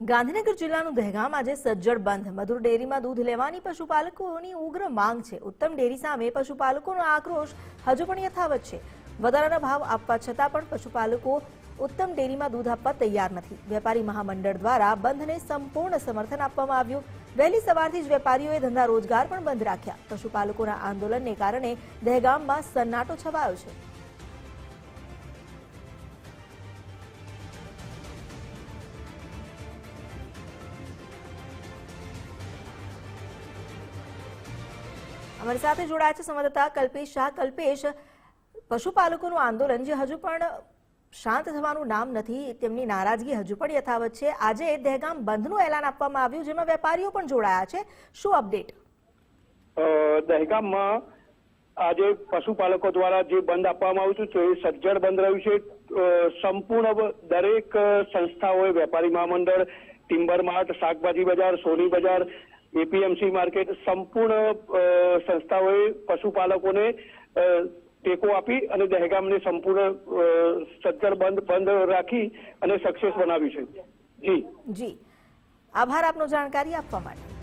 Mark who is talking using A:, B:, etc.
A: ગાંધીનગર જિલ્લાનું દહેગામ આજે સજ્જડ બંધ। મધુર ડેરીમાં દૂધ લેવાની પશુપાલકોની ઉગ્ર માંગ છે। ઉત્તમ ડેરી સામે પશુપાલકોનો આક્રોશ હજુ પણ યથાવત છે। વધારાના ભાવ આપવા છતાં પણ પશુપાલકો ઉત્તમ ડેરીમાં દૂધ આપવા તૈયાર નથી। વેપારી મહામંડળ દ્વારા બંધને સંપૂર્ણ સમર્થન આપવામાં આવ્યું। વહેલી સવારથી જ વેપારીઓએ ધંધા રોજગાર પણ બંધ રાખ્યા। પશુપાલકોના આંદોલનને કારણે દહેગામમાં સન્નાટો છવાયો છે। हमारे साथ जोड़ा है संवाददाता कल्पेश शाह। कल्पेश, पशुपालकोનું આંદોલન જે હજુ પણ શાંત થવાનું નામ નથી, તેમની નારાજગી હજુ પણ યથાવત છે। આજે દહેગામ બંધનું એલાન આપવામાં આવ્યું, જેમાં વેપારીઓ પણ જોડાયા છે। શું અપડેટ?
B: દહેગામમાં આજે પશુપાલકો દ્વારા જે બંધ આપવામાં આવ્યું છે એ સજ્જડ બંધ રહ્યું છે। સંપૂર્ણ દરેક સંસ્થાઓએ વેપારી મહામંડળ, ટિમ્બર માર્ટ, શાકભાજી બજાર, સોની બજાર, એપીએમસી માર્કેટ, સંપૂર્ણ સંસ્થાઓએ પશુપાલકોને ટેકો આપી અને દહેગામને સંપૂર્ણ સજ્જડ બંધ રાખી અને સક્સેસ બનાવ્યું છે। જી
A: જી, આભાર આપનો જાણકારી આપવા માટે।